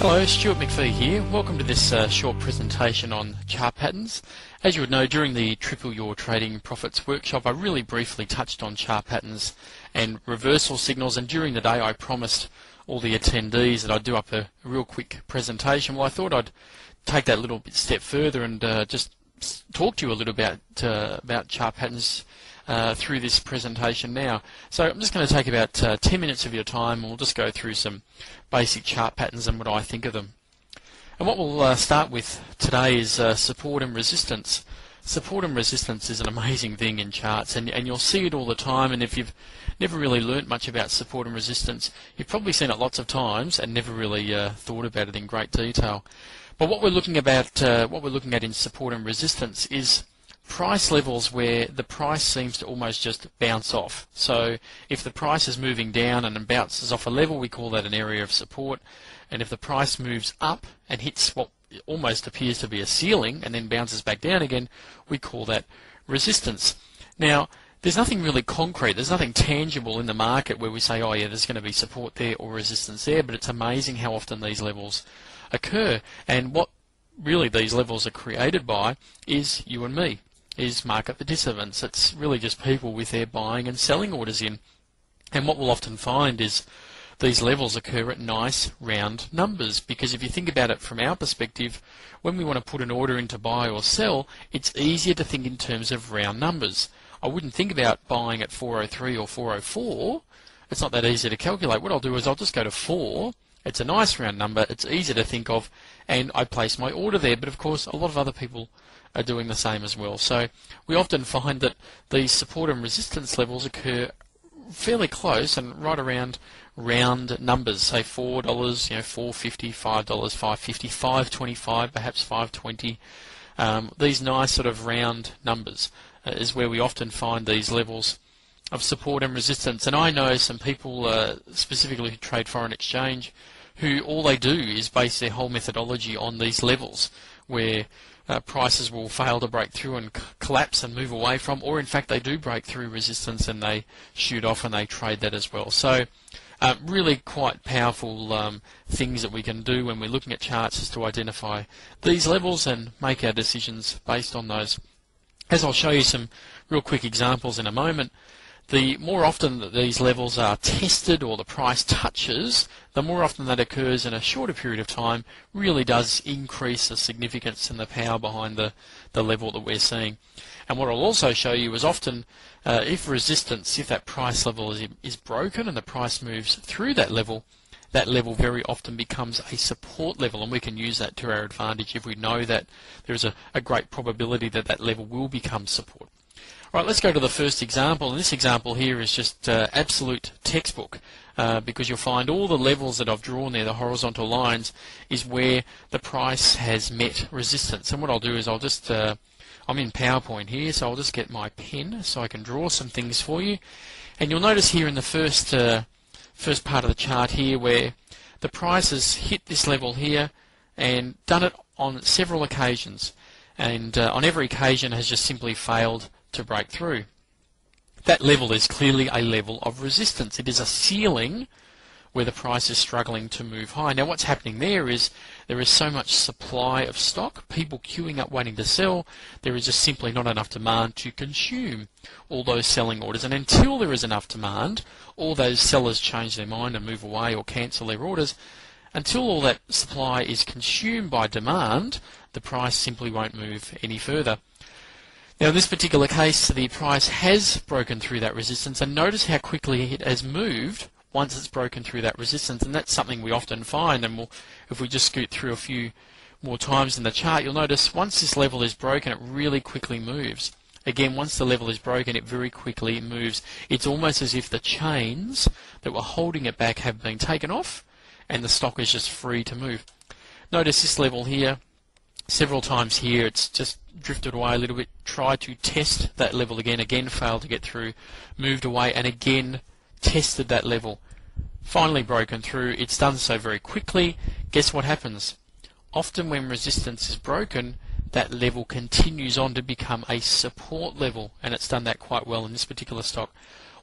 Hello, Stuart McPhee here. Welcome to this short presentation on chart patterns. As you would know, during the Triple Your Trading Profits workshop, I really briefly touched on chart patterns and reversal signals, and during the day I promised all the attendees that I'd do up a real quick presentation. Well, I thought I'd take that a little bit step further and just talk to you a little about chart patterns through this presentation now. So I'm just going to take about 10 minutes of your time, and we'll just go through some basic chart patterns and what I think of them. And what we'll start with today is support and resistance. Support and resistance is an amazing thing in charts, and you'll see it all the time, and if you've never really learnt much about support and resistance, you've probably seen it lots of times and never really thought about it in great detail. But what we're looking at in support and resistance is price levels where the price seems to almost just bounce off. So if the price is moving down and bounces off a level, we call that an area of support. And if the price moves up and hits what almost appears to be a ceiling and then bounces back down again, we call that resistance. Now, there's nothing really concrete, there's nothing tangible in the market where we say, oh yeah, there's going to be support there or resistance there, but it's amazing how often these levels occur. And what really these levels are created by is you and me, is market participants. It's really just people with their buying and selling orders in. And what we'll often find is these levels occur at nice round numbers, because if you think about it from our perspective, when we want to put an order in to buy or sell, it's easier to think in terms of round numbers. I wouldn't think about buying at 403 or 404. It's not that easy to calculate. What I'll do is I'll just go to 4. It's a nice round number, it's easy to think of, and I place my order there. But of course a lot of other people are doing the same as well. So we often find that these support and resistance levels occur fairly close and right around round numbers, say $4, $4.50, $5, $5.50, $5.25, perhaps $5.20. These nice sort of round numbers is where we often find these levels of support and resistance. And I know some people, specifically who trade foreign exchange, who all they do is base their whole methodology on these levels, where prices will fail to break through and collapse and move away from, or in fact they do break through resistance and they shoot off and they trade that as well. So really quite powerful things that we can do when we're looking at charts, is to identify these levels and make our decisions based on those. As I'll show you some real quick examples in a moment, the more often that these levels are tested or the price touches, the more often that occurs in a shorter period of time really does increase the significance and the power behind the level that we're seeing. And what I'll also show you is often if that price level is broken and the price moves through that level very often becomes a support level, and we can use that to our advantage if we know that there's a great probability that that level will become support. Right, let's go to the first example, and this example here is just absolute textbook, because you'll find all the levels that I've drawn there, the horizontal lines, is where the price has met resistance. And what I'll do is I'll just, I'm in PowerPoint here, so I'll just get my pen so I can draw some things for you. And you'll notice here in the first part of the chart here where the price has hit this level here and done it on several occasions, and on every occasion has just simply failed to break through. That level is clearly a level of resistance. It is a ceiling where the price is struggling to move high. Now what's happening there is so much supply of stock, people queuing up waiting to sell, there is just simply not enough demand to consume all those selling orders. And until there is enough demand, all those sellers change their mind and move away or cancel their orders. Until all that supply is consumed by demand, the price simply won't move any further. Now in this particular case, the price has broken through that resistance, and notice how quickly it has moved once it's broken through that resistance, and that's something we often find. And if we just scoot through a few more times in the chart, you'll notice once this level is broken, it really quickly moves. Again, once the level is broken, it very quickly moves. It's almost as if the chains that were holding it back have been taken off, and the stock is just free to move. Notice this level here. Several times here it's just drifted away a little bit, tried to test that level again failed to get through, moved away and again tested that level, finally broken through. It's done so very quickly. Guess what happens? Often when resistance is broken, that level continues on to become a support level, and it's done that quite well in this particular stock.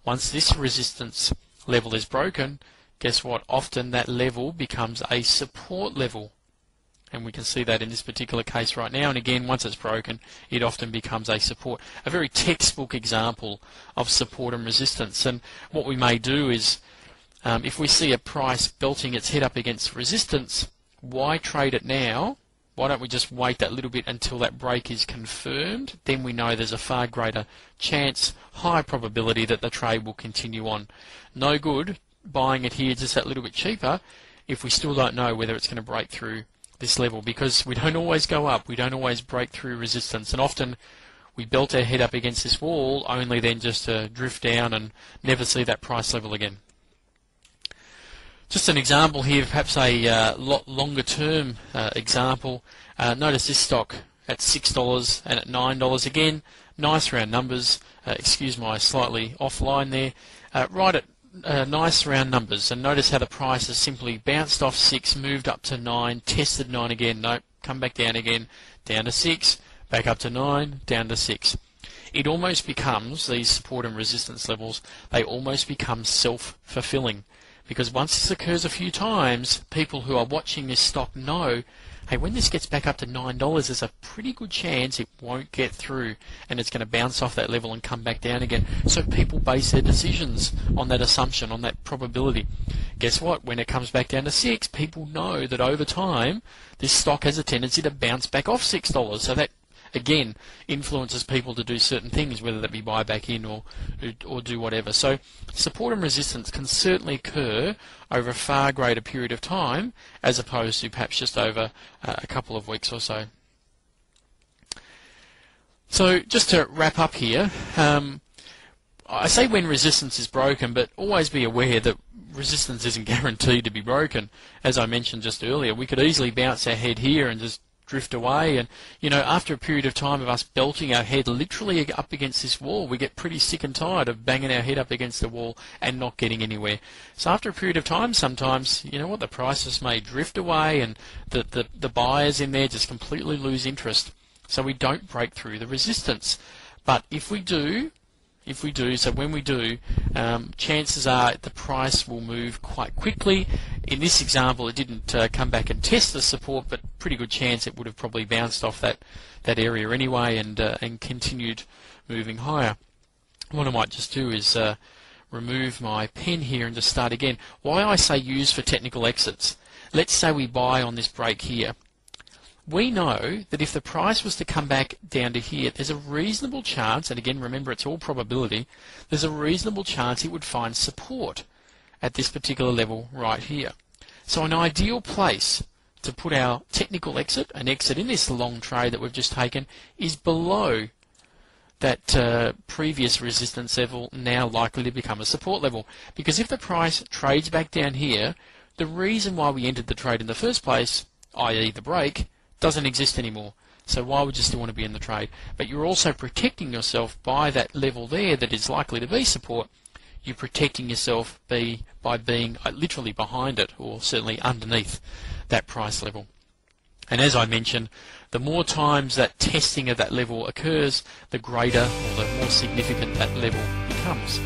Once this resistance level is broken, guess what? Often that level becomes a support level. And we can see that in this particular case right now. And again, once it's broken, it often becomes a support. A very textbook example of support and resistance. And what we may do is, if we see a price belting its head up against resistance, why trade it now? Why don't we just wait that little bit until that break is confirmed? Then we know there's a far greater chance, high probability that the trade will continue on. No good buying it here just that little bit cheaper if we still don't know whether it's going to break through this level, because we don't always go up, we don't always break through resistance, and often we belt our head up against this wall only then just to drift down and never see that price level again. Just an example here, perhaps a lot longer term example. Notice this stock at $6 and at $9 again, nice round numbers. Excuse my slightly offline there. Right at nice round numbers, and notice how the price has simply bounced off 6, moved up to 9, tested 9 again, nope, come back down again, down to 6, back up to 9, down to 6. It almost becomes, these support and resistance levels, they almost become self-fulfilling, because once this occurs a few times, people who are watching this stock know, hey, when this gets back up to $9, there's a pretty good chance it won't get through and it's going to bounce off that level and come back down again. So people base their decisions on that assumption, on that probability. Guess what? When it comes back down to 6, people know that over time this stock has a tendency to bounce back off $6. So that, again, influences people to do certain things, whether that be buy back in or do whatever. So support and resistance can certainly occur over a far greater period of time as opposed to perhaps just over a couple of weeks or so. So just to wrap up here, I say when resistance is broken, but always be aware that resistance isn't guaranteed to be broken. As I mentioned just earlier, we could easily bounce our head here and just drift away, and after a period of time of us belting our head literally up against this wall, we get pretty sick and tired of banging our head up against the wall and not getting anywhere. So after a period of time, sometimes the prices may drift away and the buyers in there just completely lose interest, so we don't break through the resistance. But if we do, so when we do, chances are the price will move quite quickly. In this example, it didn't come back and test the support, but pretty good chance it would have probably bounced off that area anyway and continued moving higher. What I might just do is remove my pen here and just start again. Why I say use for technical exits. Let's say we buy on this break here. We know that if the price was to come back down to here, there's a reasonable chance, and again remember it's all probability, there's a reasonable chance it would find support at this particular level right here. So an ideal place to put our technical exit, an exit in this long trade that we've just taken, is below that previous resistance level, now likely to become a support level. Because if the price trades back down here, the reason why we entered the trade in the first place, i.e. the break, doesn't exist anymore. So why would you still want to be in the trade? But you're also protecting yourself by that level there that is likely to be support. You're protecting yourself by being literally behind it, or certainly underneath that price level. And as I mentioned, the more times that testing of that level occurs, the greater or the more significant that level becomes.